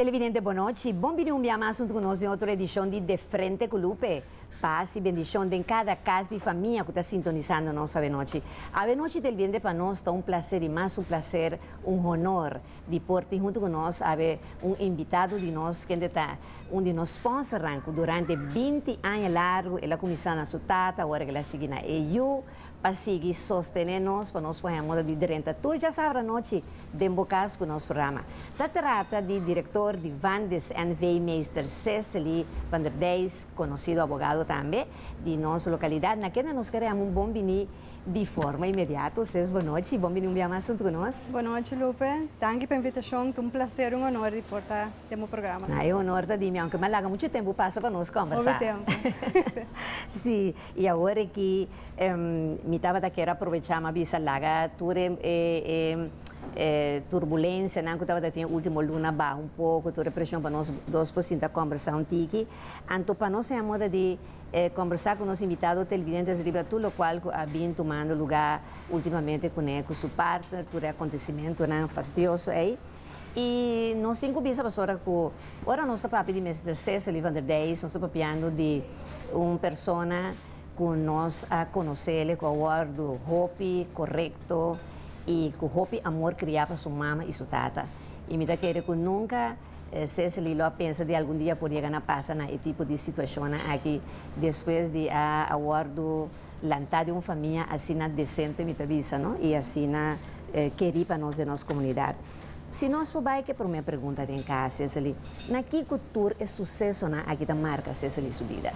Televidente, boa noite. Bom-vindo a assunto conosco em outra edição de Frente com Lupe. Paz e bendição em cada casa de família que está sintonizando nossa noite. A noite, televidente, para nós está um prazer e mais um prazer, um honor de portar junto conosco um invitado de nós que está de nós sponsors durante 20 anos largo. Ela começou na sua tata, agora ela segue na EU. Para seguir sostener-nos, para nós podemos de direita. Tu já sabe a noite de embocas com o nosso programa. Trata de diretor de Vandes NV Meister Cecily van der Deys, conhecido advogado também, de nossa localidade. Naquela nós queremos um bom vinho de forma imediata. Vocês, boa noite, bom vinho um mais junto conosco. Boa noite, Lupe. Obrigado pela invitação. É um prazer, um honor de portar no meu programa. É um honor de mim, aunque me muito tempo passa para nós conversar. Muito tempo. Sim, e agora que me estava aqui aproveitar a visa larga, turbulência, não que estava tendo último luna barra pouco, toda pressão para nós dois por conversar um tique. Então, para nós é a moda de conversar com os invitados televidentes de tudo o qual ha vindo tomando lugar ultimamente com seu partner, todo acontecimento não fastidioso aí. E nós temos que pensar agora que agora nós estamos falando de Mr. Cecily van der Deys, nós estamos falando de uma pessoa que nós a conhecemos com o word hope correto e com hope amor criado para sua mãe e sua tata. E me dá que nunca Cecily lo pensa de algum dia poderia ganhar passar na tipo de situação aqui depois de aguardo lançar de uma família assim decente me avisa, não? E assim querer para nós de nossa comunidade. Se nós for que para minha pergunta em casa, Cecily, na que cultura é sucesso aqui da marca Cecily sua vida?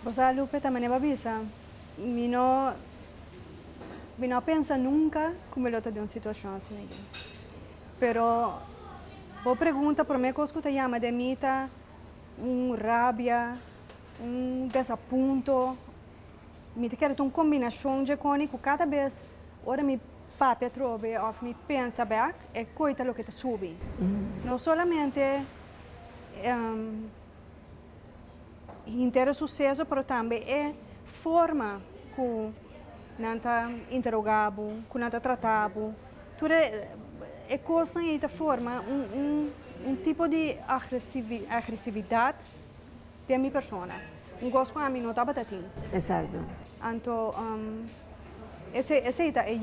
Você Lupe também me avisa, me não pensa nunca como eu estou de uma situação assim. Pero a pergunta para mim que eu chama de mita rabia, desaponto, me quer uma combinação de coisas que cada vez ora me papi trove ou me pensa back é coisa lo que te sube. Não somente inteiro sucesso, mas também é forma que nanta interrogabo, que nanta tratabo. Tudo é coisa e da forma tipo de agressividade da minha pessoa. Gosto que a mim não estava assim. Exato. Então, esse é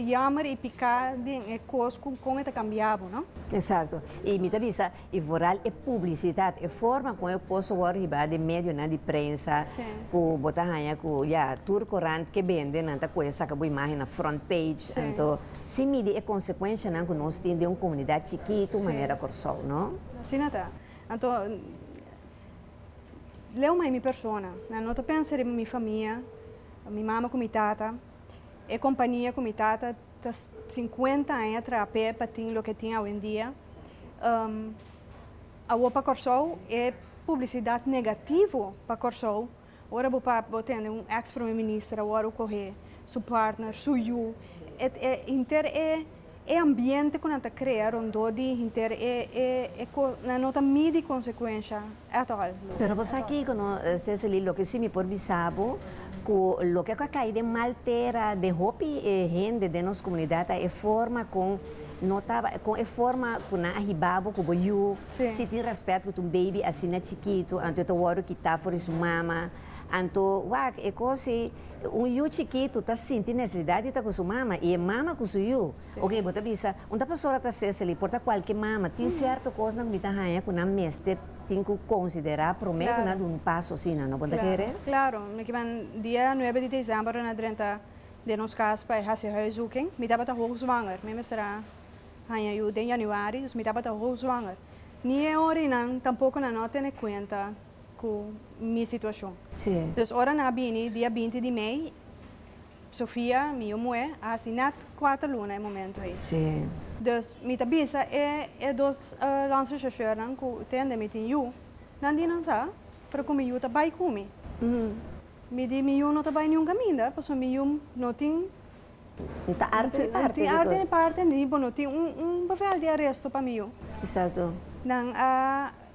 jammer e picar de coisa com esta cambiado, não? Exato. E me avisa, e voral é publicidade, é forma como eu posso arribar de meio de prensa, com botar aí com tour corrente que vende, nanta coisa que a imagem na front page, então se mide é consequência não que nós temos de uma comunidade chiquita, maneira corsol, não? Sim, nada. Então, leu mais minha pessoa, não estou pensando em minha família, minha mãe com minha tata. É companhia com minha tata, 50 anos atrás, para ter o que tinha hoje em dia. A Opa Corsol é publicidade negativa para Corsol. Agora vou ter um ex-primeiro-ministro, agora correr, seu partner, seu you. É ambiente que nós criamos, onde não tem midi consequência. Pero você aqui, Cecily, o que se me por bisabo, lo que acá de maltera de hopi gente de nossa comunidade é forma com forma com na arribabo com boiu se tem respeito com um baby assim na chiquito anto to waro que tá fora sua mama anto é coisa yu chiquito tá sentindo necessidade tá com sua mama e mama com sua yu ok bota bisa uma pessoa tá Cecily porta qualquer mama tem certa coisa que tá raia com na mestre tem que considerar prometo claro. Um passo assim, não pode querer? Claro, dia 9 de dezembro, na 30 de nosso caso, para fazer huiszoeking, me dava a hoogzwanger. Me será em januário, me dava a hoogzwanger. Nem hora tampouco não tem conta com minha situação. Sim. Então, hora na bini, dia 20 de maio, Sofia, minha mulher, assinat 4 lunas no momento aí. Sim. Dus met de bisa dos lancerschaffeuren que tende met een ju, dan die não sa, para que eu também come. Me di mi não também nenhum caminho, porque mi não tem Tá arte parte, nem não tem papel de arresto para mi. Exato. Não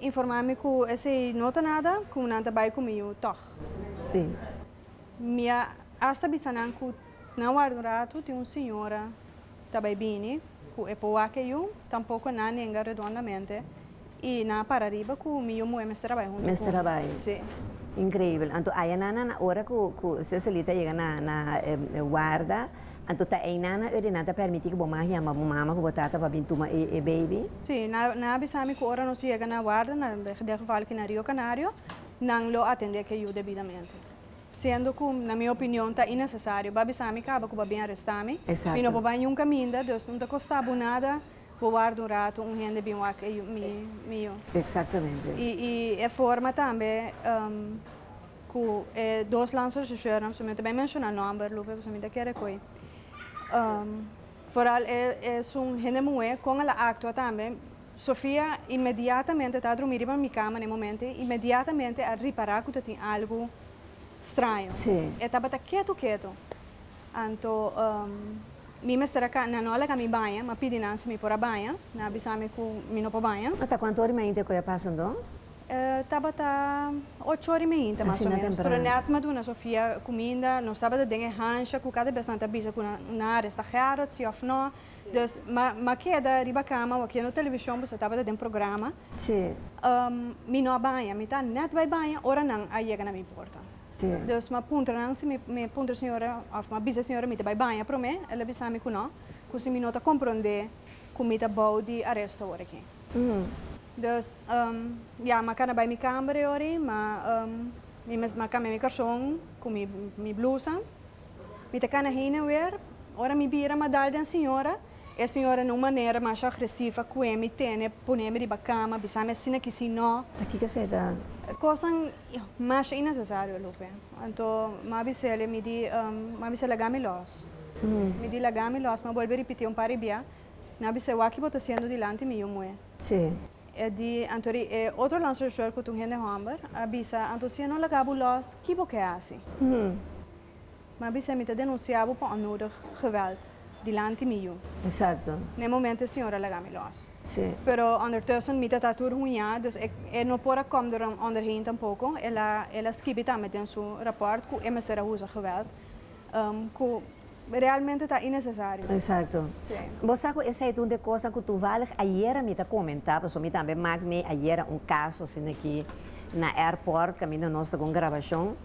informar-me que esse não tem nada, que não também comigo, toch. Sim. Minha hasta bisa não que não há rato tem uma senhora também bem que é para que eu tampouco não ninguém redondamente e na para arriba que o meu mesmo trabalho. Mesmo trabalho. Sim. Incrível. Então, aí na hora que Cecilita chega na guarda, então tá aí nana nada permite que bom mais chama mama que botata para bintuma e baby. Sim, na abisami que hora nós chega na guarda, na de fala que na Rio Canário, não lo atende que eu devidamente. Sendo que, na minha opinião, está innecessário. Babisami acaba que vai bem arrestami. Exato. E não vai um caminho, Deus não está custando nada. Vou guardar rato, gente bem o que meu. Exatamente. E é forma também que dois lanços de chão, se me também mencionar nome, Lupe, se me quer coi. Vooral é gente mulher com ela actua também. Sofia imediatamente está a dormir na minha cama no momento, imediatamente a reparar que tem algo estranho. Sim. Estava quieto. Então, minha mestra na noite que me banha, me pedi não se me por a banha, na abisame que me não por banha. Até quanto hora mais que passando? Estava 8h30 mais ou menos. Pero net me dona Sofia comida, não estava de dinheiro rancha, com cada vez não avisa que na área está raro, se ou não. Dus, maar queda riba cama, aqui na televisão você estava dentro programa. Sim. Me não banha, me tá net vai banha, ora não aí chega na minha porta. Sim. Dus ma punta não se me punta senhora, of ma bisa senhora me vai banha para mim, ela bisa me kuno, que se me nota compreender como me tá bom de arresto ora aqui. Dus, ja, ma kana bij mi kamer ori, ma kan me carson com mi blusa. Me tá kana heen weer, ora mi bira ma dal den senhora. E a senhora numa maneira mais agressiva com me tem, põe me de cama, bisa me sina que se não. Aqui que você dá? Coisa mais innecessária, Lupe. Então, ma bisele me di, ma bisele lagami los. Me di lagami los, ma volver repetir par bia. Na bisele aqui bota sendo dilante mi moe. Sim. E di antori outro lançador que tu hende hamber, a bisa anto se não lagabo los, que bo que assim. Ma bisele me te denunciava por onnodig geweld. Dilante mio. Exato. No momento a senhora lagami los. Sim. Pero ondertussen met dat toer hoe ja, dus ik no pora kom er onderheen tampoco. Ela skip também tem seu rapport com emissora usa geweld. Que realmente está innecessário. Exato. Você sabe essa é uma coisa que tu vale ayer me tá comentar, porque eu também mag me ayer caso assim aqui na airport, que ainda nós com gravação,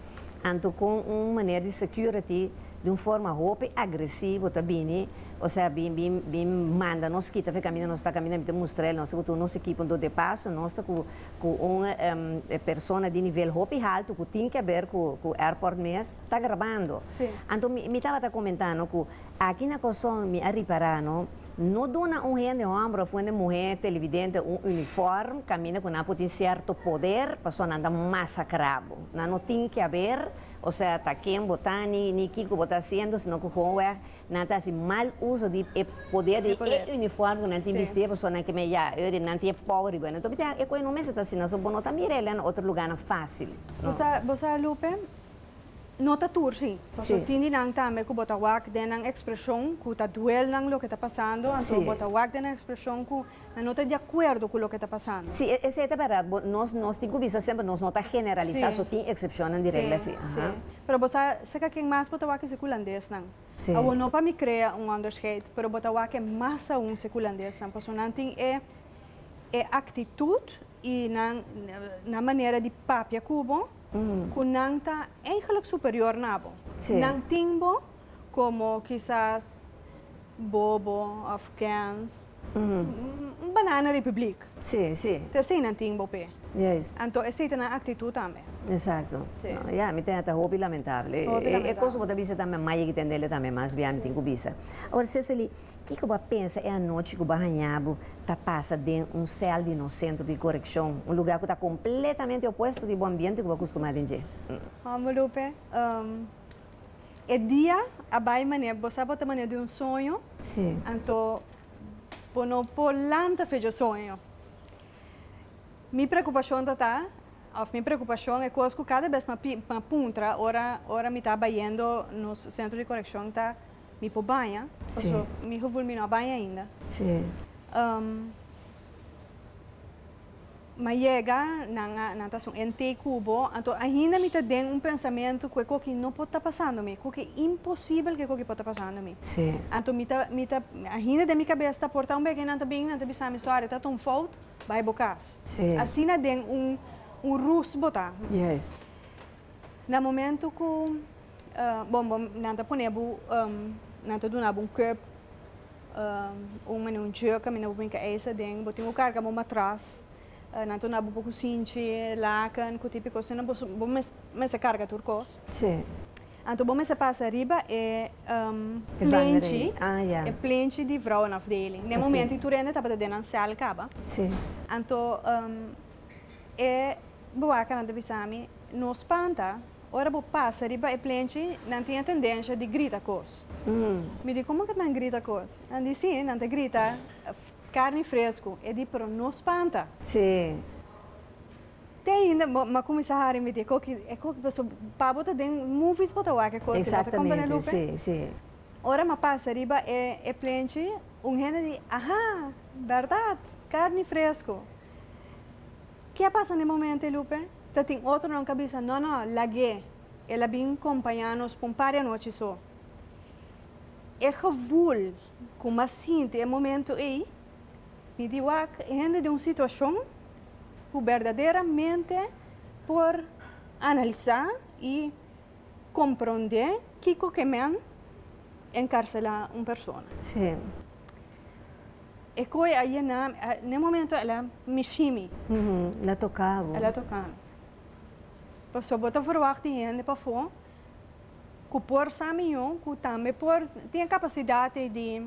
anto com uma maneira de security de uma forma roupa agressiva também, ou seja, bem manda nós que tá caminhando, nós está caminhando, me mostrar, nós que tu nosso equipe do passo, nós está com uma pessoa de nível roupa alto que tem que ver com o airport mesmo, está gravando. Então me estava comentando que aqui na coisa me reparando, não dona gente homem, uma mulher televidente, uniforme, caminha com um certo poder, para não andar massacrado, não tem que haver. O sea, está quem botar, ni Kiko botar haciendo, sino que o nada assim mal uso de poder de uniforme que não tem vestir, pessoa não que me já, não tem pobre, bueno. Então, é coisa não me está assim, não só bom também ele em outro lugar não fácil. Você Lupe, nota tour sim. Porque tem nang também que botar wak denang expressão que está duel nang lo que está passando, então botar wak denang expressão que não está de acordo com o que está passando. Sim, essa é a verdade. Nós temos que ver sempre, nós não está generalizar, só tem exceções de regras. Sim. Mas você sabe que mais botar wak é seculandês não? Sim. Eu não para me criar underscheid, mas botar wak é mais seculandês não, porque não tem é atitude e na maneira de papia cubo. Que não está eigenlijk superior nabo. Não timbo como quizás bobo, afghans, banana republic. Sim. Assim não timbo pe. Yes. Então essa é a atitude também. Exato. Já, me tem até hobby lamentável. É coisa que você também mais que tem também mais bem tem que bisa. Agora Cecily, o que você pensa é a noite que o Barranhabo está passa dentro um céu de no centro de correção, um lugar que está completamente oposto do bom ambiente que você costuma ter. Vamos Lupe, é dia a vai maneira, você bota maneira de um sonho. Sim. Então, não por lanta fez o sonho. Minha preocupação minha preocupação é que cada vez que puntra, ora me está indo no centro de correção, tá me por banha, porque me vou me não banha ainda. Sim. mas chega na tação ente cubo, então ainda me tem pensamento que não pode estar passando-me, que é impossível que pode estar passando-me. Sim. Então ainda da minha cabeça portar bem, não está bisa me soare, está tão falta, vai bocar. Sim. Assim não tem rus botar. Yes. No momento que não está ponendo, não está dando curb, um jerk, me não brinca essa, tem botar carga uma atrás. Nanto na bupo kusinche, lakan, que tipo de coisa, não vou se carga turcos. Sim. Então vamos se passa arriba planche, yeah. planche de vrouw na afdeling. No momento tu rende tapa de nan sal caba. Sim. Então boa que nada bisami, no espanta, ora bo passa arriba e planche, não tem a tendência de grita coisa. Me diz como que não grita coisa? Andi sim, não te grita. Carne fresco, é de para não espanta. Sim. Tem ainda, mas começar a me dizer que é que pessoa para botar dentro movies para o que coisa. Exatamente, sim, sim. Ora, mas passa riba é planche, gente de, verdade, carne fresco. Que passa no momento, Lupe? Tem outro na cabeça, não, laguei. Ela vem acompanhando-nos por um par de noites só. É gevoel, como assim, é momento aí. Me digo que gente de uma situação que verdadeiramente por analisar e compreender que men encarcela uma pessoa. Sim. E que aí no momento ela me chama. Ela tocava. Ela tocava. Passou bota verwacht die gente para fora. Que por saminho, que também por tem a capacidade de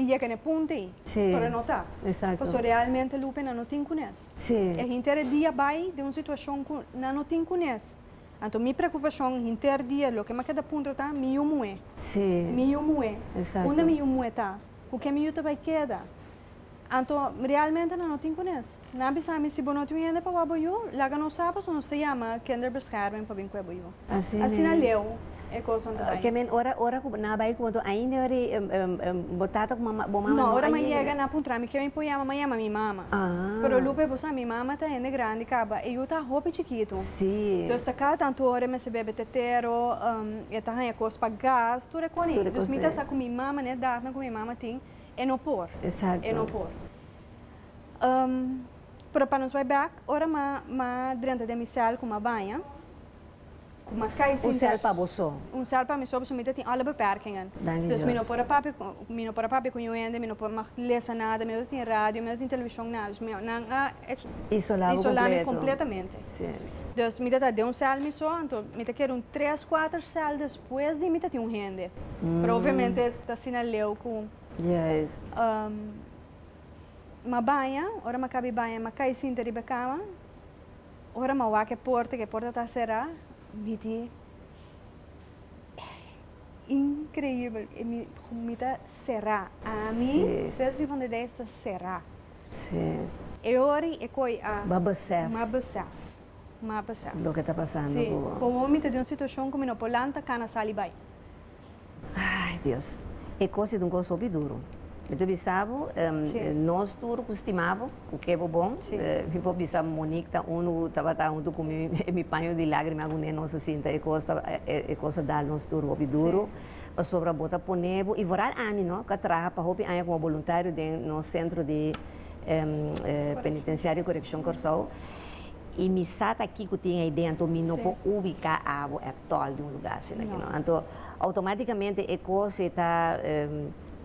chegar no ponto aí, para notar. Exato. Porque realmente Lupe não tem conhece. Sim. É inteiro dia vai de uma situação que não tem conhece. Então minha preocupação inteiro dia, o que me cada ponto está, me humue. Sim. Me humue. Exato. Onde me humue está? O que me vai quedar? Então realmente não tem conhece. Não precisa se não tem ainda para o apoio, lá que não sabe, não se chama kinderbescherming para vir com o apoio. Assim não leu. É coisa também. Que men ora na vai quando ainda ora botata com mama não ora mas chega na pontra me que eu impõe a minha mama pero lupe você minha mama tá ainda grande caba e eu tá roupa chiquito sim então está cá tanto hora me se bebe tetero e tá aí coisa para gás tudo é com ele então me tá com minha mama né dá com minha mama tem é no por exato é no por para nos vai back ora ma durante de missal com uma banha. Cel para você. Cel para mim sobre sumida tem alle beperkingen. Dus me não para papi com eu ainda, me não para ler nada, me não tem rádio, me não tem televisão nada, me não isolado completamente. Sim. Dus me dá de cel me só, então me tá quero 3, 4 cel depois de me tá tem gente. Provavelmente tá sina leu com. Yes. Ma banha, ora ma cabe banha, ma cai sinta de becama. Ora ma wa que porta tá será. Miti incrível, me dá será. A mim, 6 van de 10 será. Sim. E ori e coi a Mabasef. Lo que está passando. Sim. Como me tem uma situação como no polanta cana salibai. Ai, Deus. É coisa de coisa duro. Então, bisabo, nós tudo costumávamos, o que é bom. Meu bisabo Monique, estava junto com meu panho de lágrimas, nossa cinta, é coisa da nós tudo duro. Sobre a bota ponebo e vorar a mim, não? Que trabalha para hopi anya como voluntário no centro de penitenciário e correção Corsol. E me sata aqui que tinha ideia, então me não pode ubicar a tol de um lugar assim, não? Então, automaticamente é coisa está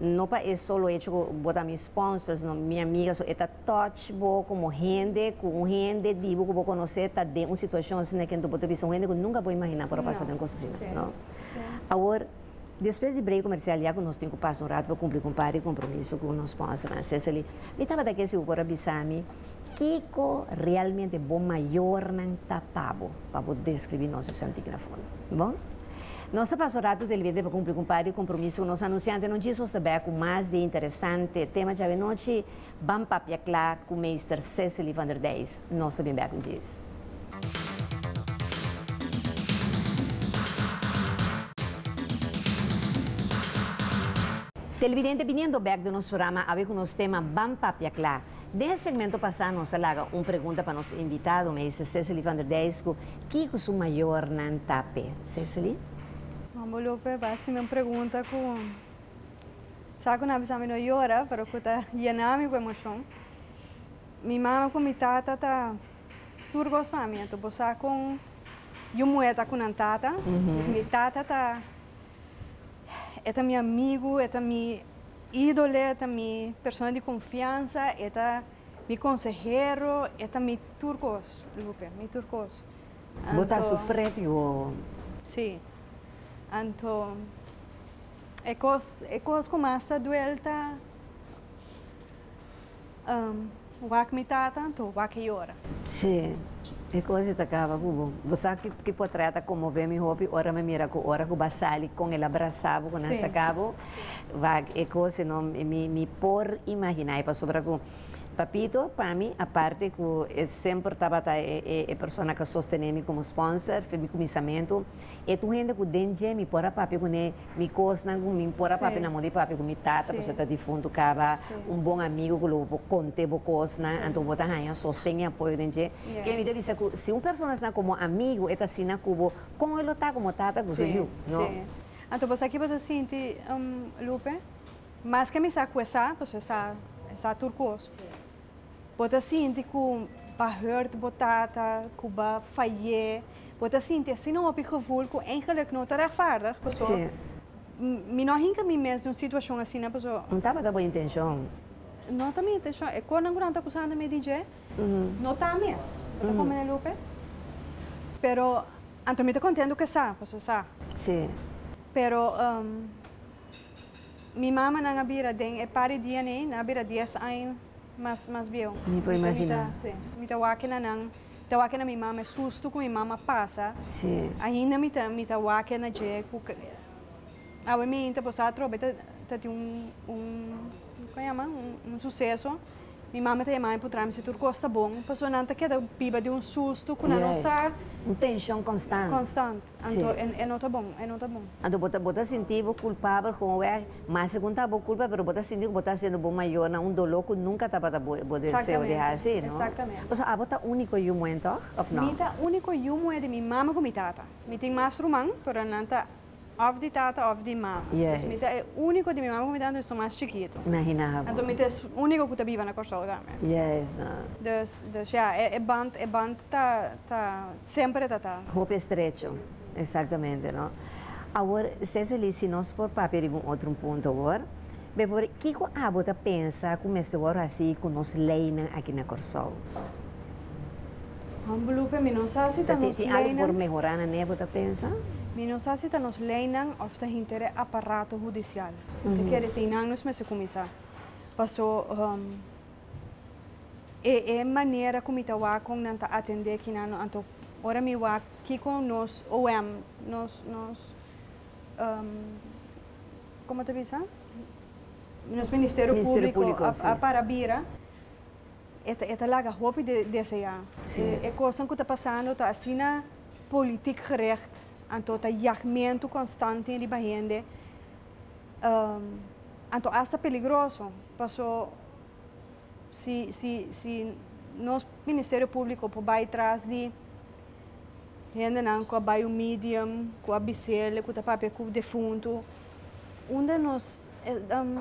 não é só o hecho de botar meus sponsors, não, minha amiga, só está touch como gente, com gente digo que vou conhecer, está de uma situação assim que tu pode pensar gente que nunca vou imaginar para passar uma coisa assim, não? Agora, depois de break comercial, já que nós temos que passar um rato para cumprir com o compromisso com o nosso sponsor, Cecily, me estava daqui se o para bisami, que realmente bom maior não tapado para poder descrever nosso santigrafone, bom? Nós passamos o rato de vídeo para cumprir com o compromisso com o nosso anunciante. Não diz também com mais de interessante tema de noite. Vamos papiar com o Meister Cecily van der Deijs. Nós também bem com diz. Televidente, viniendo back do nosso programa, a ver com o nosso tema Vamos papiar Nesse segmento passado, nós laga uma pergunta para nosso invitado, mestre Cecily van der Dijksco, que é o seu maior nantape? Cecily? Vamos lá, se me pergunta com... Sabe que não precisa me llorar, pero que está llenando com emoção. Minha mãe com minha tata tá turgos para mim, então você com eu moeda com a tata, minha tata tá é meu amigo, é meu ídolo, é minha pessoa de confiança, é meu consejero, é meu turcos, Lupe, meu turcos. Botar surpreso? Sim. Então, é coisa como esta duelta, wak mi tata, então wak iora. Sim. É coisa que acaba com você que pode tratar como ver meu hobby, ora me mira com ora com basali com ele abraçado com essa cabo, vai é coisa não me por imaginar para sobre com papito para mim a parte que sempre estava a pessoa que sostém como sponsor, fez meu comissamento, e tu gente que dentro me pora papi com me costa com me pora papi na mão de papi com me tata, você está defunto cava bom amigo que lo conte bo costa, então botar aí sostém apoio dentro, que me deve ser se uma pessoa está como amigo, está assim na cubo, com ele está como tata que você viu, não? Então você aqui pode sentir Lupe, mas que me saco essa, você essa turcos. Bota sentir que para hurt botata, que para falhar, bota sentir assim não op gevoel que eigenlijk não está rechtvaardig, pessoal. Me não hinca me mesmo uma situação assim na pessoa. Não estava da boa intenção. Não está minha intenção. É quando não está acusando me DJ, não está mesmo. Está como é Lupe. Pero então me está contendo que sabe, pessoal sabe. Sim. Pero minha mama não abira den é para dia nem, na abira 10 anos. Mas viu? Nem pode imaginar. Sim. Me tawakin na minha mama susto com minha mama passa. Sim. Ainda me tawakin na je a mim então posso trobe tá um sucesso. Minha mama tem mãe por trás se tudo costa bom, pessoa não tá queda piba de um susto com a nossa tensão constante. Então é não tá bom. Então bota sentir culpável com mas segundo tá culpa, pero bota sentir que bota sendo bom maior na dolor que nunca tá para poder ser de assim, não? Exatamente. Então a bota único e momento, of não? Mita único e é de minha mama com minha tata. Me tem mais romão, pero não tá of de tata, of de mama. Yes. Mita é único de minha mama com minha tata, eu sou mais chiquito. Imaginava. Então mita é único que tá viva na Costa Rica. Yes, não. Dus ja, band tá sempre tá. Roupa estrecho, exatamente, não? Agora, Cecily, se nós por papel em outro ponto agora, o que a bota pensa como esse agora assim que nós leina aqui na Corsol? Lupe, me não sabe se tá nos tem algo por melhorar na nébota pensa? Me não sabe se tá nos leinan ou se tem aparato judicial. Porque tem anos mas se começar. Passou é maneira como está lá com não atender aqui na então ora me lá aqui com nós OM nós como te diz? Nos Ministério Público a Parabira é laga roupa desse ano. É coisa que está passando está assim na política gerecht então está jagmento constante em Bahia então hasta peligroso passou se nosso Ministério Público por vai atrás de gente não com a bio medium com a BCL com a papel com o defunto onde nós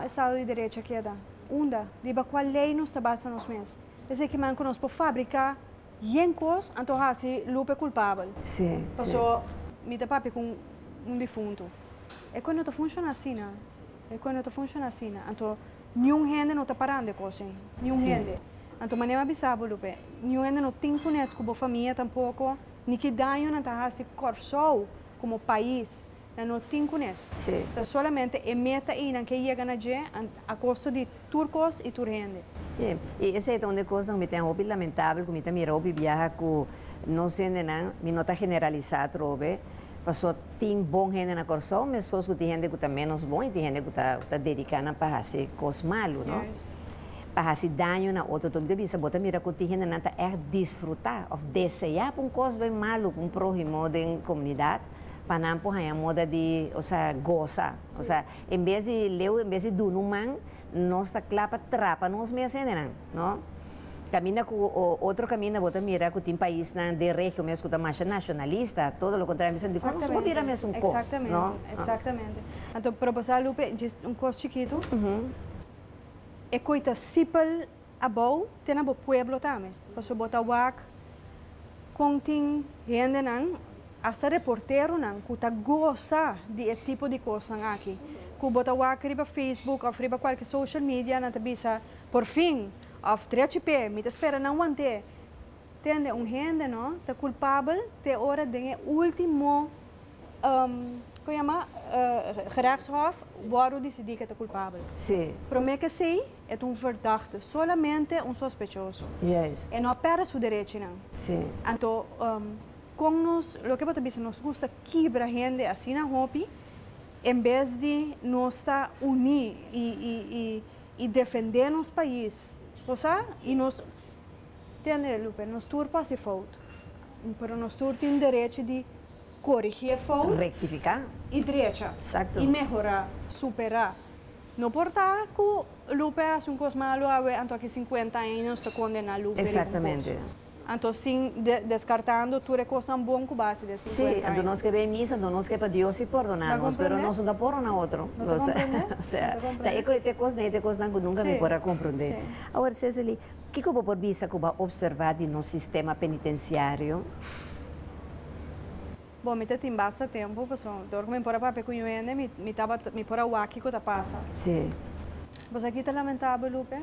Estado de Direito aqui é onde riba qual lei nos trabalha nos meses esse que man conosco por fabricar yencos então assim lupe culpável sim passou me dá papel com defunto é quando não funciona assim não então nenhum gente não está parando de coisa nenhum gente então maneira bisabo lupe nenhum gente não tem conhecido como família tampouco nem que daño não está assim corso como país não tem conhecido então solamente é meta aí que chega na gente a custo de turcos e turgente e esse é onde coisa que me tem hobby lamentável que me tem mira hobby viaja com não sei não me não está generalizado robe passou tem bom gente na corso mas só que tem gente que está menos bom e tem gente que está dedicada para fazer coisas malas não para fazer dano na outra então deve ser botar mira que tem gente não está desfrutar ou desejar um coisa bem malo com próximo da comunidade para não pôr a moda de goza em vez de ler em vez de dunumang nós está clapa trapa nós mesmos não Camina com o outro caminho, bota mira que tem país de região mesmo que tá mais nacionalista, todo o contrário, dizendo que não mira mesmo um costo, exatamente, não? Exatamente. Então, para você, Lupe, um costo chiquito, é coisa simples a bom, tem no pueblo também. Você bota o ac, tem gente não, hasta reportero não, que tá gosta de tipo de coisa aqui. Que bota o ac riba Facebook ou riba qualquer social media, não te bisa, por fim, of 3 me espera não manter. Entende? Gente, não, tá culpável, te hora de último, como chama, gerechtshof, waarom decidir que é culpável. Sim. Para mim que sim, é verdachte, solamente sospechoso. Yes. E não perde seu direito, não. Sim. Então, com nós, o que você diz, nos gusta quebrar gente assim na hobby, em vez de nós estar unir e defender nosso país. Você? E nós, entende, Lupe, nós todos passamos falta. Mas nós todos temos direito de corrigir a falta. Rectificar. E direito. Exacto. E melhorar, superar. Não importa que Lupe hace coisa malo, então que 50 anos está condenado Lupe. Exatamente. Então, sim, descartando tudo é coisa boa com base de 50 Sim, então nós que vem missa, então nós que para Deus se perdonar, mas nós não por um outro. Ou seja, é coisa que nunca me pode compreender. Agora, Cecily, o que eu vou vista que eu observar no sistema penitenciário? Bom, me tem bastante tempo, pessoal. Então, me pora para peculiar, me pora o aqui que passa. Sim. Mas aqui está lamentável, Lupe.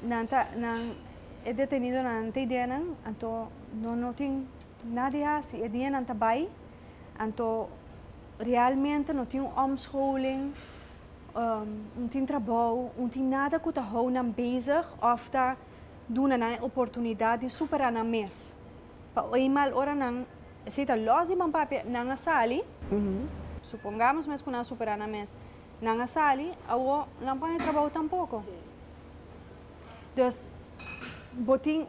Não é detenido na ideia, então não tem nada assim. É dia não está bem, então realmente não tem omscholing, não tem trabalho, não tem nada que está houden bezig of está dando uma oportunidade de superar na mês. Para eenmaal ora não, se está logo em papel na sali, supongamos mesmo que não superar na mês, na sali, agora não pode trabalhar tampouco. Então botem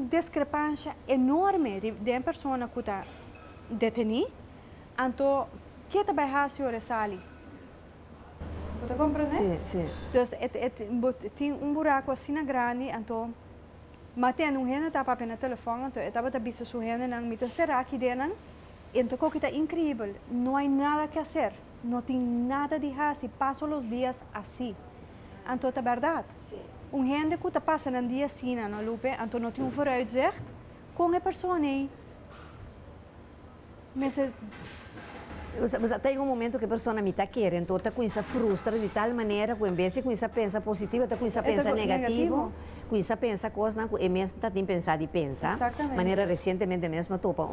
discrepância enorme de pessoa que está detenida, então, o que vai fazer a sali? Você compreende? Sim, sim. Então, tem buraco assim grande, então, matando gente está para o telefone, então, estava a vista sua gente, não, mas será que dentro? Então, o que está incrível, não há nada que fazer, não tem nada de fazer, passam os dias assim. Então, é verdade. Gente que está passando um dia assim, não, Lupe, então não tem vooruitzicht com a pessoa aí. Mas tem momento que a pessoa me está querendo, então está com essa frustra de tal maneira que, em vez de com essa pensa positiva, está com essa pensa negativo, com essa pensa coisa, e mesmo está tem pensado e pensa. Exatamente. Maneira recentemente mesmo topa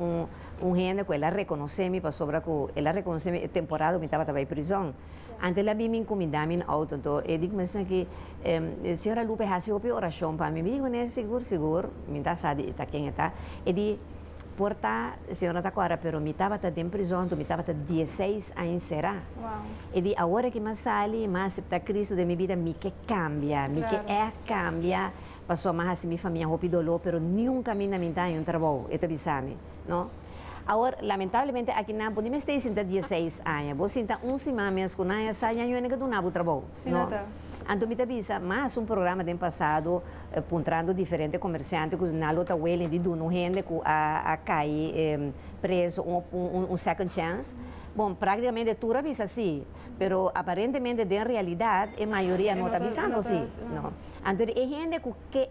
gente que ela reconhece-me para sobre que ela reconhece-me temporada que estava em prisão. Antes ela me encomendava em auto, então eu digo mesmo que a senhora Lupe faz uma oração para mim. Me digo, né, seguro, me está sabe, está quem está, e digo, porta, a senhora está agora, pero me estava em prisão, me estava 16 anos será. E digo, agora que me saí, me aceita Cristo de minha vida, me que cambia, me que cambia, passou mais assim minha família, roupa dolor, pero nunca me dá um trabalho, e te avisame, não? Agora, lamentavelmente, aqui não podemos ter 16 anos. Você tem 11 meses com a saia e ainda não há trabalho. Então, me avisa, mas programa do passado, apontando diferentes comerciantes que não estão willing de dar gente que a cair preso second chance. Bom, praticamente tudo avisa sim, mas aparentemente, na realidade, a maioria não está avisando sim. Então, é gente que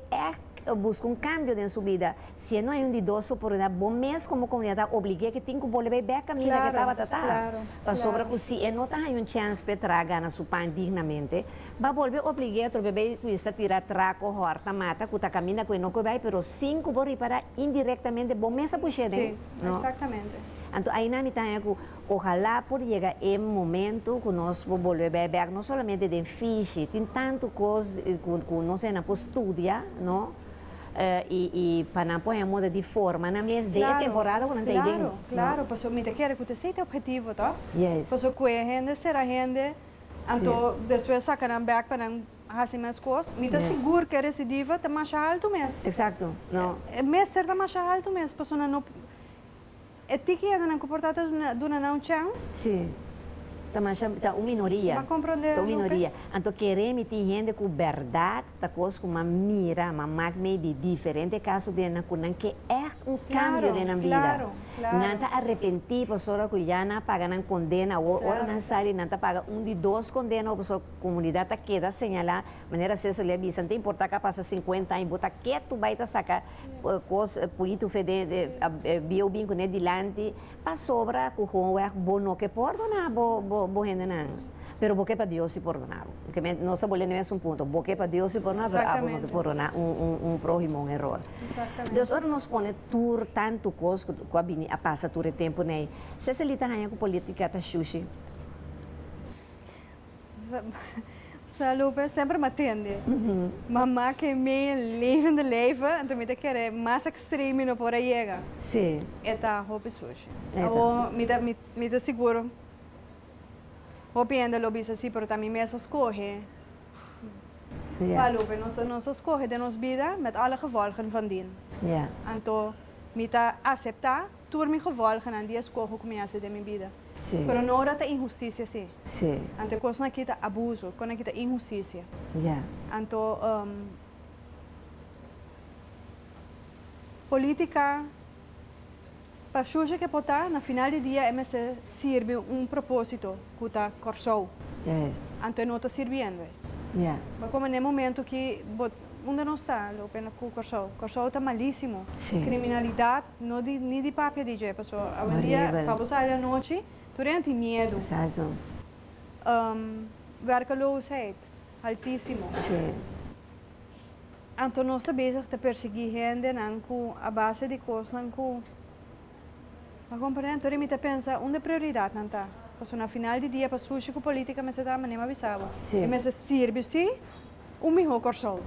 busca cambio em sua vida. Se não há de duas oportunidades, bom mês como comunidade, obrigue que tem que voltar bem a caminho que estava tratando. Para sobre que se não tem chance para tragar na sua pão dignamente, vai volver obrigado a bebê com isso tirar traco, horta, mata, que está caminhando com não que vai, mas 5 vão reparar indiretamente, bom mês a puxar, sim, exatamente. Então, aí na mitad que ojalá por llegar el momento que nós vamos volver a ver, não somente de fiche, tem tanto coisa que nós não estudia, não? E para não pôr moda de forma, na mês de temporada que não tem dentro. Claro, porque me quer que você tenha objetivo, tá? Yes. Porque que a gente será gente, então depois sacar um back para não fazer mais coisas, me seguro que a recidiva está mais alto mesmo. Exato, não? Mês será mais alto mesmo, porque não é que ainda não comportada dona não chance. Sim. tá uma minoria. Mas compreender, Tá uma minoria. Então, queremos ter gente com verdade, tá coisa com uma mira, uma máquina de diferente caso de na que é um cambio na vida. Claro. Não tá arrepentir, pessoa que já não paga na condena, ou ora não sai, não tá paga de dois condenas, ou pessoa comunidade tá queda señalar, maneira se lhe avisa, não tem importa que passa 50 anos, bota que tu vai tá sacar coisa, político fede, bio bem com dilante, para sobra, com o bono que perdona, bo gente não. Pero porque para Deus se perdonar. Porque nós estamos olhando nesse ponto. Porque para Deus se perdonar, pero não se perdonar próximo um erro. Deus ora nos põe tur tanto coisa que a passa tur tempo nem. Se se lita hanha com política tá xuxi. Lupe sempre me atende. Mamá que me leven de leven, então me quer mais extremo no por aí chega. Sim. Eta hope sushi. Ou me dá seguro. Hopiendo lo bisa assim, pero também me escolhe. Lupe, nós escolhe de nos vida met alle gevolgen van dien. Então, me tá aceitar tudo me gevolgen aan die escolhe como é de minha vida. Sim. Pero não era injustiça sim. Sim. Então, coisa que tá abuso, coisa que tá injustiça. Então, política para suja que botar na final do dia se serve propósito que está corso. Então não está servindo. Mas como no momento que onde não está, o pena com corso está malíssimo. Criminalidade não nem de papel de pessoa. Hoje dia para você sair à noite, tu tem medo. Exato. Werkeloosheid altíssimo. Então nós estamos bezig te perseguir gente com a base de coisas com mas compreendo, tu me pensa, onde é prioridade não está? Porque no final do dia, para sushi com política, me se dá nem me avisava. E me se serve sim, melhor corso.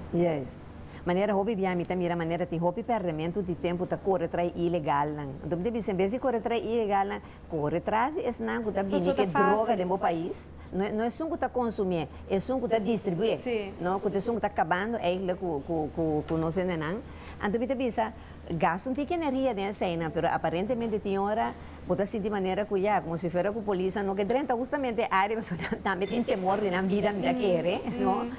Maneira hobby biami também maneira tem hobby perdimento de tempo tá corre atrás ilegal não. Então deve ser vez de correr atrás ilegal não, corre atrás é não que tá vindo que droga no meu país. Não é só que tá consumir, é só que tá distribuir. Não, que é só que tá acabando é ele que nós não. Então deve ser gasto tem que energia nessa cena, mas aparentemente tem hora botar assim de maneira que já como se fosse com a polícia, não que drenta justamente a área também tem temor de na vida me querer, não?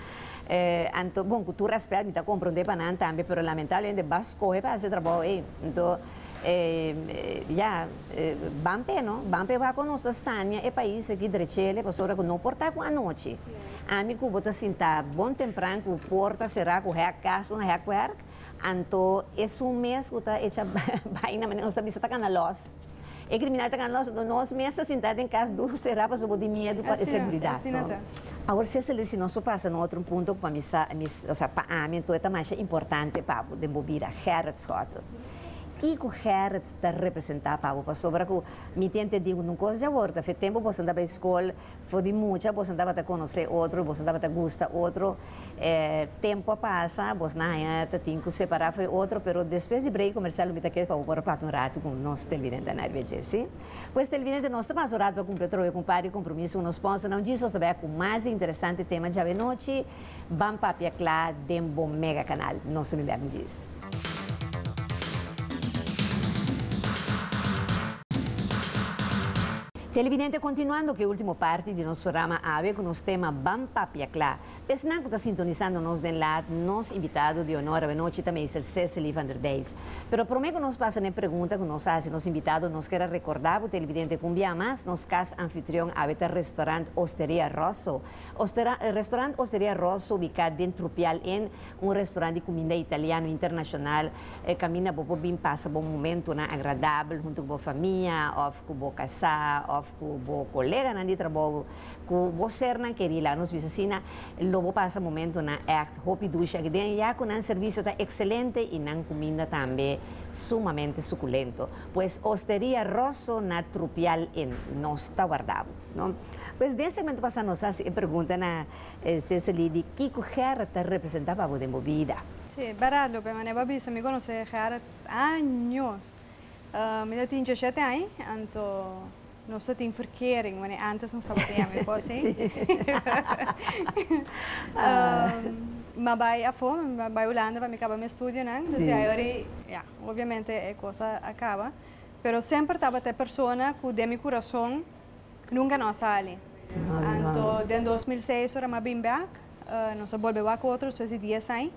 Então, bom, tu respeita, me tá compreendendo para não também, mas lamentavelmente vas correr para fazer trabalho aí. Então, Bampe, não? Bampe vai com nossa sanya é país aqui de Chile, pessoa que não porta com a noite. Amigo, bota sentar bom temprano, com porta será com a casa, não é a então, esse mês que está hecha vaina, mas não sabe se está com a luz. É criminal está com a luz, nós mesmos está sentado em casa, duro será para sobre medo para segurança. Agora, se nós passa no outro ponto, para mim, para mim, então é mais importante para o desenvolver a Gerrit Scott. Que o Gerrit está representando para o sobre que me tente digo numa coisa já volta, faz tempo você andava à escola, foi de muita, você andava a conhecer outro, você andava a gostar outro. Tempo passa, você não tem que separar foi outro, mas depois de break comercial, me tá querendo para o prato um rato com nós televidente na RBG, sim? Pois televidente nós estamos orando para cumprir o compadre compromisso, nos sponsor, não diz também com mais interessante tema de noite, vamos para a Dembo Mega Canal, não se me lembra disso. Televidente, continuando que a última parte de nosso programa AVE com nosso tema Bampapiaclá. Pensando que está sintonizando nos den lá, nos invitado de honor a noite também é o Cecily van der Deis. Pero por meio que nos passa na pergunta que nos faz, nos invitado, nos quer recordar o televidente que um dia mais, nos casa anfitrião AVE restaurante Osteria Rosso. Restaurante Osteria Rosso, ubicado em Trupial, em restaurante de comida italiano internacional. Camina para bem passa bom momento agradável junto com a família, ou com o casal, ou com o colega de trabalho. Que você não quer ir lá nos oficina, logo passa momento na act hopi ducha que tem já com um serviço tá excelente e na comida também sumamente suculento. Pois Osteria Rosso na Trupial em não está guardado, não? Pois desse momento passa nos faz pergunta na Cecily de que Gerrit representava a vida. Sim, barato, mas minha babisa me conhece Gerrit anos. Me tinha 17 anos, então não só tem verkering, mas antes não estava tendo, pode ser? Mas vai a fome, vai Holanda, vai me acabar meu estudo, né? Então, agora, obviamente, a coisa acaba. Mas sempre estava a pessoa que de meu coração nunca não sai. Anto, en 2006 era más bem back, nós volveu a outros, fez 10 anos.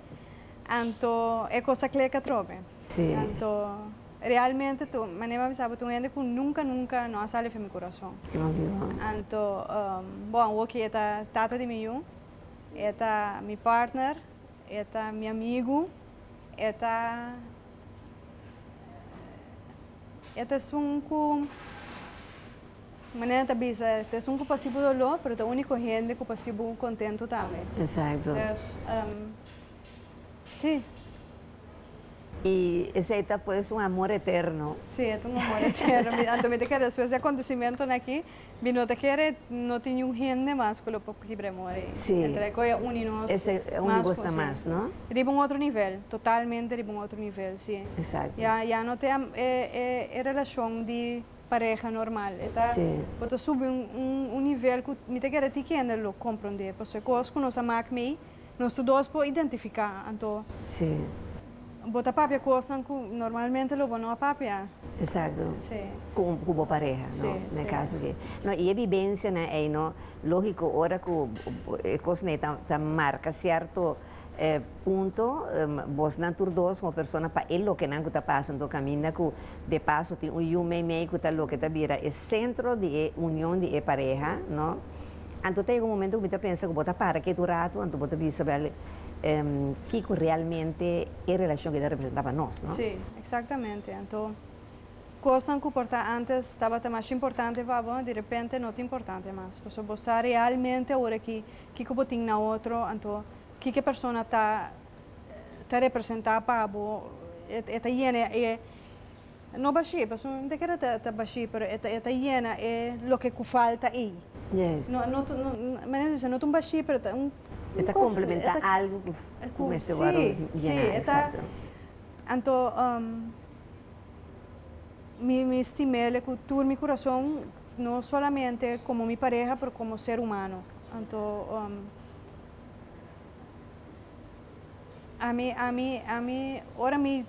Anto, é coisa que é trobe. Sim. Anto, realmente, tu, maneira sabe, tu ainda que nunca não sale do meu coração. Anto, bom, o que é tata de mim, é meu partner, é meu amigo, é sunco, maneira tá bisa, é sunco passivo dolor, mas é o único gente que passivo contento também. Exato. Sim. E esse aí pues um amor eterno. Sim, é um amor eterno. Então, me quero depois do acontecimento aqui, não te quero, não tenho um gente mais que eu morrer. Sim. Entre coisa nós. Esse é um gosta mais, não? De um outro nível, totalmente de um outro nível, sim. Exato. Já não tem relação de pareja normal. Sim. Porque sube nível que me te quero te quero compreender, porque coisas que nós amamos, nós dois podemos identificar, então. Sim. Bota papia coisa que normalmente lo bono a papia. Exato. Sim. Com boa pareja, não? No caso que, não, e a vivência, né, é não, lógico, hora que coisa né, tá marca certo ponto, vos na tur dos como persona para ele lo que não está passando caminha que de passo tem meio que tá lo que tá vira é centro de união de pareja, não? Então tem um momento que me pensa que bota para que tu rato, então bota bisa que realmente é a relação que representava nós, não? Sim, exatamente. Então, coisa que antes estava mais importante, de repente não é importante mais. Porque você realmente agora que eu tenho na outro, então, que a pessoa está representando para está llena não baixi, porque não te quero estar baixi, mas está llena o que falta aí. Yes. Não é baixi, mas está complementar algo como este barulho llena, exacto. Então, me estimele que tu meu coração não solamente como minha pareja, mas como ser humano. Então, a mim, ora me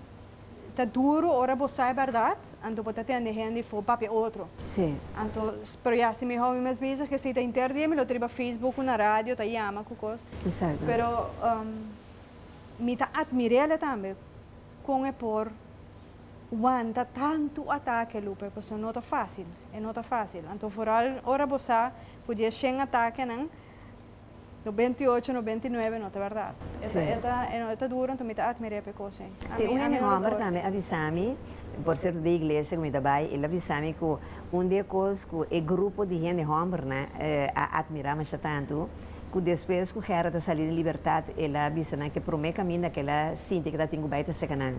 tá duro, ora você é verdade, então você tem de gente for papel outro. Sim. Então, pero já se me houve mais vezes que se está interdia, me lo triba Facebook, na rádio, tá chama com coisa. Exato. Pero me tá admirando também com por aguanta tanto ataque, Lupe, porque não tá fácil, não tá fácil. Então, foral, ora você podia chegar ataque, não? No 28, no 29, não é verdade. É duro, então me está admirando por coisa. Tem um homem também avisame, por ser da igreja, como também, ele avisame que dia coisa que o grupo de gente homem, né, admiramos tanto, que depois que o cara está saindo de liberdade, ele avisa que por meio caminho que ela sente que ela tem que baita se canan,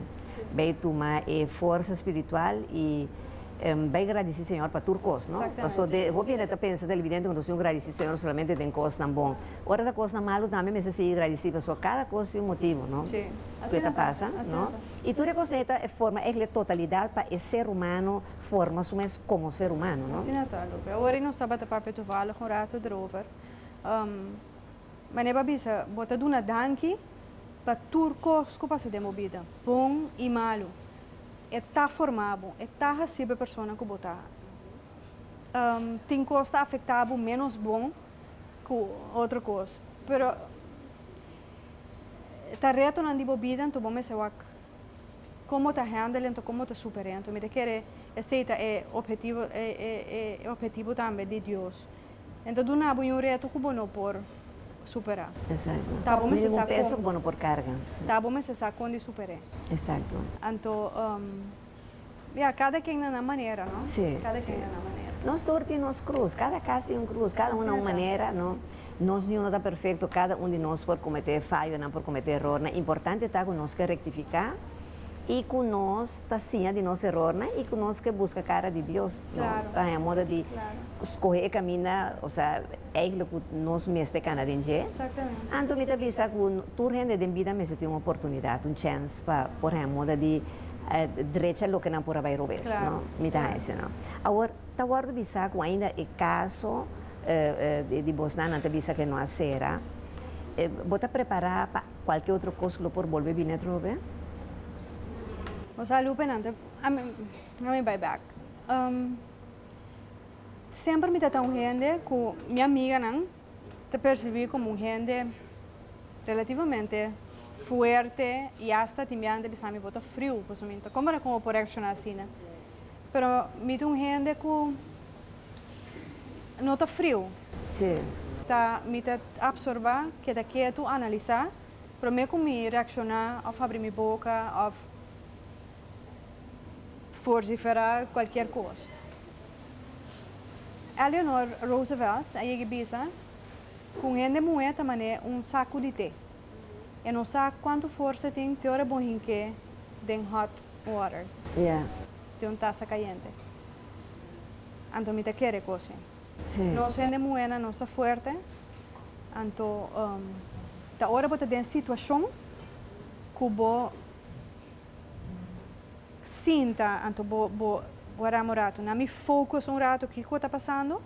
vai tomar força espiritual e vai agradecer Senhor para turcos, não? Porque vou vir a pensar, é evidente que não agradecer Senhor solamente tem coisa tão bom. Ora da coisa malo também, mas se agradecer, porque cada coisa tem um motivo, não? Sim. Que está passando, não? E tu reconhece a forma, a totalidade para o ser humano forma mas como ser humano, não? Sim, tá, Lupe. Agora não estava a papel do vale com rato drover. Mas não bisa, bota duna danki para turcos que passa de movida, bom e malo. Está formado, está recebe a pessoa que botar. Tem coisa afetado menos bom que outra coisa. Pero está reto na vida, então vamos ver como está handling, então como está superando. Me quer aceita é objetivo também de Deus. Então do nada um reto que não por superar. Exato. Tá bom, mas um peso bom por carga. Tá bom, mas essa quando superar. Exato. Então, cada quem na maneira, não? Sim. Cada quem na maneira. Nós todos temos cruz, cada casa tem cruz, cada uma maneira, não? Nós nenhum está perfeito, cada de nós por cometer falha, não por cometer erro. O importante está que nós que rectificar e que nós está sim de nosso erro, né? E que nós que busca a cara de Deus, claro. Para a moda de escolher caminho, ou seja, é aquilo que nós mestre canadense. Exatamente. Então, me avisa que tu gente de vida me tem uma oportunidade, chance para por a moda de direita lo que não por vai roubar, não? Me dá isso, não? Agora, tá guardo avisa que ainda é caso de Bosnia, não te avisa que não será. Bota preparar para qualquer outra coisa que por volver vir a roubar? O sea, Lupe, não, a mim vai back. sempre me trata gente que minha amiga não te percebi como gente relativamente fuerte e hasta também de bisa me bota frio, possumente. Como era como por reaccionar assim, né? Pero me tem gente que não tá frio. Sim. Tá me tá absorver, que tá quieto, analisar, para me como reaccionar, ou abrir minha boca, ou vociferar qualquer coisa. Eleanor Roosevelt, a gente bisa, com gente moeda também saco de té. E não sabe quanto força tem teora bom que de hot water. Yeah. De taça caliente. Então me te quer coisa. Sim. Não sendo moeda, não está forte. Então, da hora bota de situação que bo sinta, então bo rato, na me focus rato que está passando.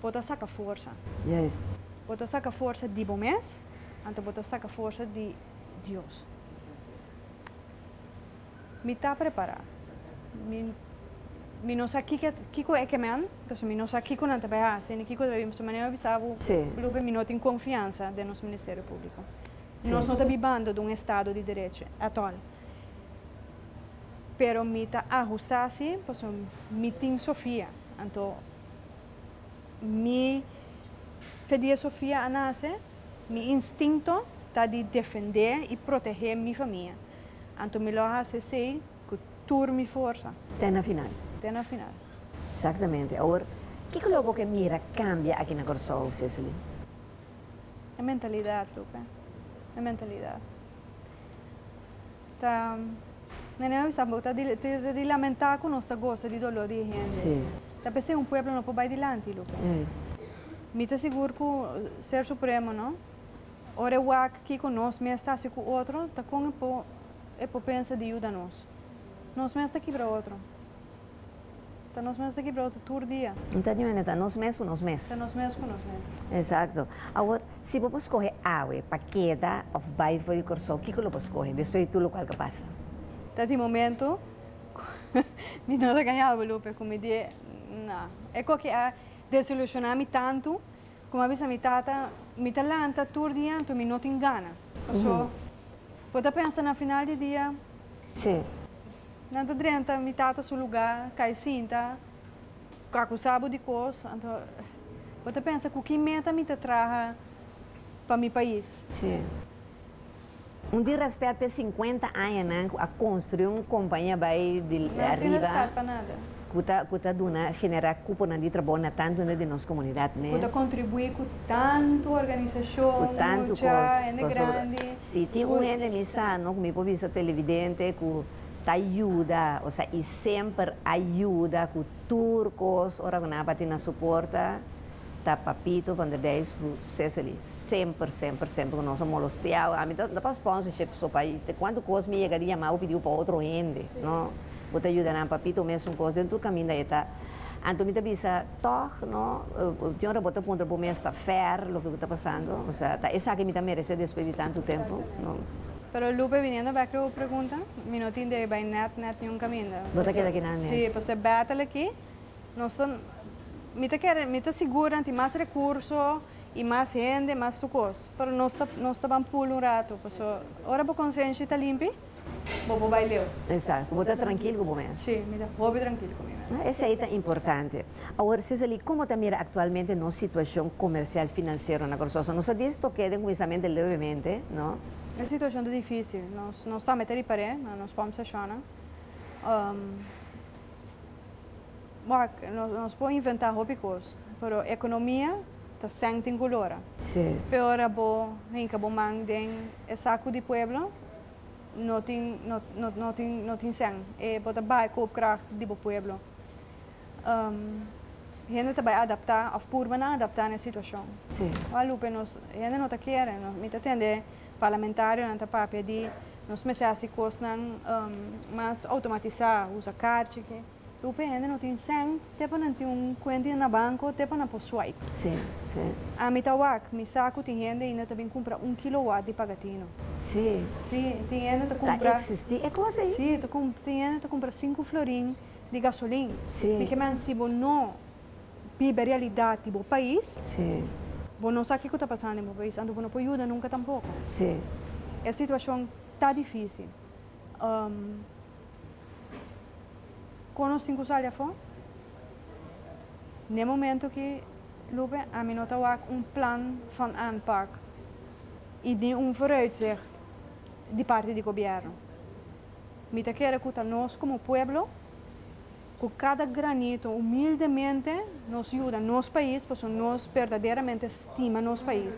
Bota saca força. Yes. Bota saca força de bom mês. Então, bota saca força de Deus. Me está preparado. Me não sei que é que men, porque me não sei que não trabalha assim, que devemos maneira avisado, lupe me não tem confiança de nosso Ministério Público. Nós não estamos vivendo de Estado de Direito, atual. Pero me está ajustando, porque me tem Sofia. Então, me pedir Sofia a nascer, meu instinto está de defender e proteger minha família. Então, me lo hace sei que tudo me força. Até na final. Até na final. Exatamente. Agora, o que é que mira cambia aqui na Corsol, Cecily? É mentalidade, Lupe. É mentalidade. Tá, não sabe, tá de lamentar que nós está gosta de dolor de gente. Sim. Tá pensando um povo não pode ir adiante, Lupe. Yes. Me tá seguro que o Ser Supremo, não? Ora o aqui com nós, me está assim com o outro, tá com por pensa de ajuda nós. Nós me está aqui para outro. Tá nós mesmos aqui para outro todo dia. Então, está nós mesmos, nós mesmos. Tá nós mesmos com nós mesmos. Exato. Agora, se você escolher água, paqueta ou bairro de Corsol, o que você escolhe? Depois de tudo o que passa. Tá de momento, me não ganhava, Lupe, como me diz, não. É que a desilusionar-me tanto, como a vez me tata, me talanta todo dia, então me não tem gana. Então, pode pensar na final de dia. Sim. Nada drenta, me tata seu lugar, cai cinta, acusado de coisa, então, pode pensar que o que meta me traz para meu país. Sim. De respeito por 50 anos, né, a construir uma companhia vai de não arriba. Não tem respeito para nada. Kuta duna generar cupo na di trabalho tanto na de nossa comunidade mesmo. Kuta contribui com tanto organização, com tanto coisa, grande. Se tem um ende missa, não me pode ser televidente que te ajuda, ou seja, e sempre ajuda com turcos, ora que nada na suporta, tá papito van der Deis, Cecily, sempre que nós molesteado, a mim dá para sponsorship so país, quanto coisa me chegaria mal pediu para outro ende, não? Vou te ajudar a papito mesmo coisa dentro do caminho daí tá. Então me bisa toch, não? Tinha hora botar ponto para mim esta fair, o que está passando, ou seja, tá essa que me merece depois de tanto tempo, não? Pero Lupe, viniendo back a la pregunta, mi no tiene de net ni un camino. ¿Vos queda aquí nada? Sí, pues se battle aquí, no son, me te aseguran que más recursos y más gente, más tu cosa, pero no está van pulo un rato, pues ahora por conciencia está limpio, vou baileu. Exato, vou estar tranquilo com o mês. Sim, vou estar tranquilo comigo. Esse aí é importante. Agora, Cecily, como está mira atualmente na situação comercial financeira na Corsol? Nós disse que queda conhecimento levemente, não? A situação é difícil, nós não estamos a meter em parede, nós vamos achar. Nós podemos inventar coisas, mas a economia está sempre em color. Sim. Agora, hinca bom mandem é saco de pueblo, não tem sangue, é bota vai cooperação de pueblo. Gente também adaptar, ou por adaptar na situação. Sim. A Lupe, gente não está querendo, não me entende. Parlamentário não está pedir, nós começamos a coisas mais automatizar, usa carta que o PN não tem sangue, depois não tem conta na banco, depois não pode swipe. Sim, sim. A mim tá me saco tem gente ainda também compra 1 kilowatt de pagatino. Sim. Sim, tem gente que compra. Tá existir, é coisa aí. Sim, tem gente que compra 5 florim de gasolina. Sim. Porque man se não vive a realidade do país. Sim. Você não sabe o que está passando no país, então você não pode ajudar nunca tampouco. Sim. A situação está difícil. Quando nós temos que sair fora, no momento que Lupe, a mim não está plan van aanpak e de vooruitzicht de parte do governo. Me quero que nós como pueblo, com cada granito, humildemente, nos ajuda nosso país, porque nós verdadeiramente estima nosso país.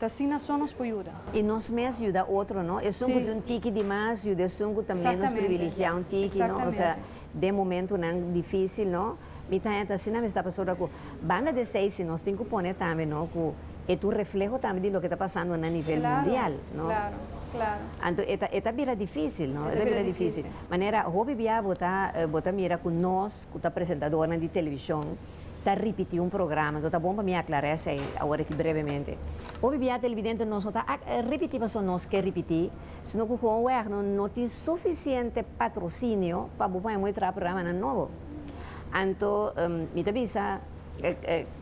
Assim não só nos ajuda. E nós mesmos ajuda outro, não? É sunco de tique demais, e o sunco também nos privilegia um tique, não? Ou seja, de momento não difícil, não? Então, assim, não está passando com banda de seis, nós temos que pôr também, não? É tu reflejo também do que está passando a nível mundial, não? Claro, claro. Então, é vira difícil, não? É vira difícil. Maneira, hobby via botar mira com nós, com a apresentadora de televisão, está repetir programa, então tá bom para me aclarar isso agora aqui brevemente. Hobby via televidente nós está repetir para nós que repetir, se não não tem suficiente patrocínio para botar muito programa novo. Então, me avisa,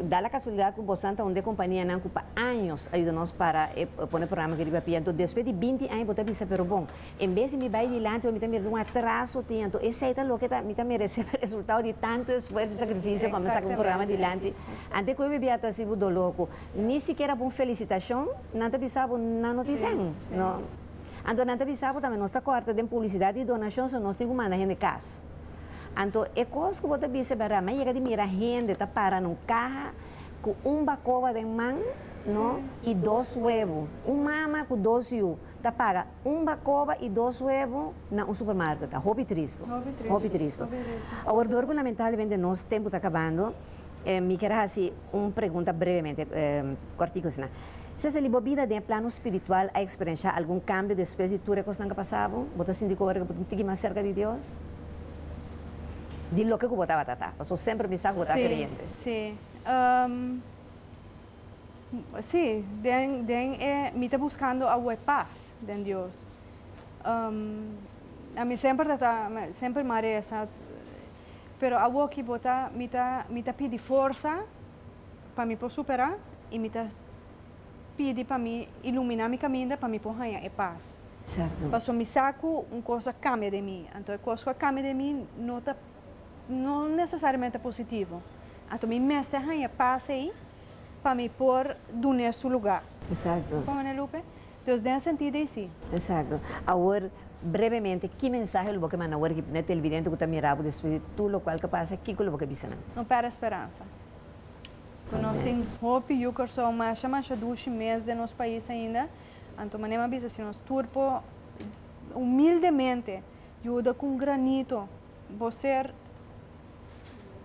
dá a casualidade que você está onde a companhia não ocupa anos ajuda-nos para pôr programa que ele vai então depois de 20 anos você avisa, pero bom, em vez de me vai adiante, eu me também um atraso, então esse é o que me também recebe o resultado de tanto esforço e sacrifício para sacar programa adiante. Antes que eu bebia até se mudou louco, nem sequer uma felicitação, não te avisava na notícia, não. Então, não te avisava também, nós está corta de publicidade e donação, nós temos que mandar gente de casa. Então, é coisa que você disse para mim, é que mira gente está para num carro com bacova de mão, não? E 2 huevos. Mama com 2 huevos. Está paga bacova e 2 huevos no supermercado. Hobby triste. Hobby triste. Agora, lamentavelmente, nosso tempo está acabando. Me quero fazer uma pergunta brevemente, cortico, assim. Se você libobida de plano espiritual a experienciar algum cambio depois de tudo que você passava, você sentiu que você está mais cerca de Deus? De lo que eu botava tata, eu sempre me saco da crente. Sim. Sim, me está buscando a paz de Deus. A mim sempre maresa, pero a que bota me tá pede força para me poder superar e me tá pede para me iluminar meu caminho para me poder ganhar a paz. Certo. Passo me saco uma coisa cambia de mim, então a coisa que cambia de mim não necessariamente positivo. Então, me mestre ganha paz aí para me pôr no nosso lugar. Exato. Como é, Lupe? Então, nesse sentido, é sim. Exato. Agora, brevemente, que mensagem você manda agora que na televidente que está mirando depois de tudo o qual que passa, que você avisa? Não perde esperança. Nós temos hope e o que são mais 12 meses de nosso país ainda. Então, maneira avisa se nós turpo humildemente ajuda com granito, você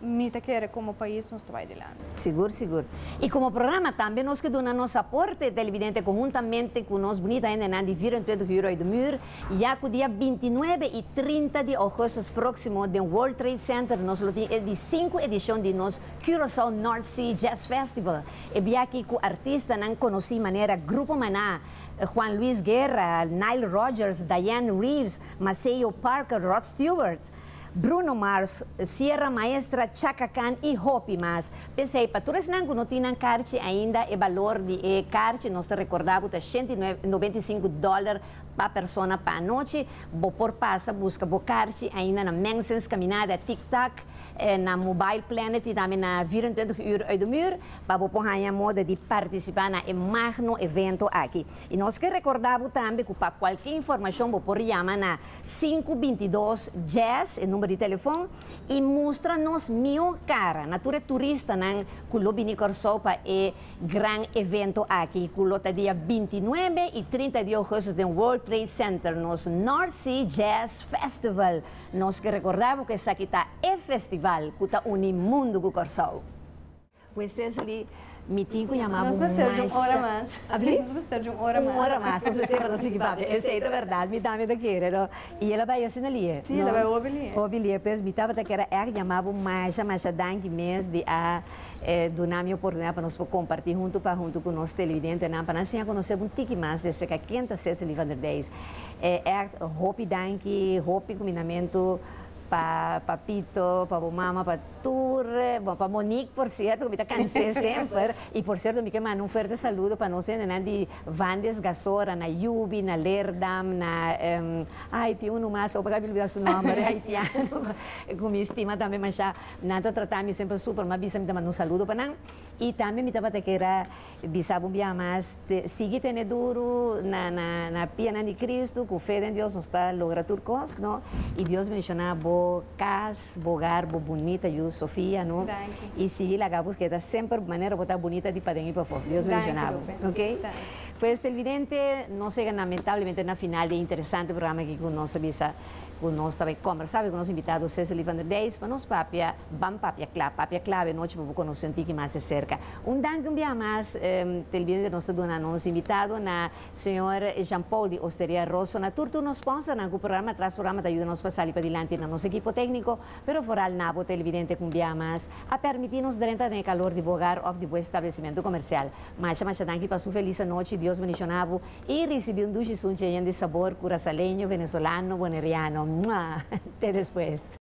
me quer como país nos vai adiante. Seguro, seguro. E como programa também nós que damos nosso aporte televidente conjuntamente com nós bonita ainda na de 24 horas do mur, já que o dia 29 e 30 de agosto próximo do World Trade Center nós temos 5 edição de nosso Curaçao North Sea Jazz Festival. E bem aqui com artista não conheci maneira Grupo Maná, Juan Luis Guerra, Nile Rodgers, Diane Reeves, Maceo Parker, Rod Stewart, Bruno Mars, Sierra Maestra, Chaka Khan e Hopi Mas. Pensei, para todos não tinham carte ainda, o valor de carte, nós te recordamos, é $195 para pessoa para a noite. Vou por passa, busca o carte ainda na Mentions Caminhada TikTok, na Mobile Planet e também na 24 horas do mur, para você moda de participar no magno evento aqui. E nós que recordamos também que para qualquer informação, você chama na 522 Jazz, o número de telefone, e mostra-nos minha cara, natura turista, que o Lobini Corso para o grande evento aqui, que o dia 29 e 30 de agosto no World Trade Center, nos North Sea Jazz Festival. Nós que recordamos que essa aqui está é festival que está unindo o mundo com o Corso. Pues Cecily, mi tiempo llamaba Nós precisamos de uma hora mais. ¿Habli? Nós precisamos de uma hora mais. Uma hora mais, se você não se papi. Essa é a verdade, me dá medo que era. E ela vai assim ali. Sim, ela vai ouvir. Ouvir, pois me estava que era chamava mais dangue mês de do nome oportunidade para nós compartilhar junto com o nosso televidente, para nós conhecer um tique mais desse que quenta Cecily Van der Deis. Hopi danke, hopi combinamento para papito, para mama, para tudo bom, para Monique, por cierto, que me cansei sempre, e por certo, me quero mandar um forte saludo para nós, de Vandes Gasora, na Yubi, na Lerdam, na, ai, tem um mais, eu acabei de olvidar seu nome, haitiano, com minha estima também, mas já, nada tratar-me sempre super, mas bisa me mandar um saludo para não, e também me estava a querer, bisa bom dia mais, seguir tendo duro na pia de Cristo, com fé em Deus, nos está logra turcos, não? E Deus menciona bo casa, bo hogar, bo bonita, eu Sofia, não? E seguir a gabus que está sempre maneira botar bonita de para dentro e para fora. Deus menciona, ok? Pues televidente, no sé, lamentablemente na final é interessante programa que com nossa bisa nós também conversava com os invitados Cecily van der Deis, para nós papia, bam papia clave, noite para conhecer que mais de cerca. Dank um dia mais, televidente nós dona nos invitado na senhora Jean-Paul Osteria Rosso, na turno sponsor na programa, traz programa te ajuda nos passar para adiante na nosso equipo técnico, pero foral nabo televidente com dia mais a permitir-nos dentro do calor de bogar of de bom estabelecimento comercial. Mas dank para sua feliz noite, Deus bendicionavo e recebi duche de sabor curaçaleño, venezolano, boneriano. Até depois.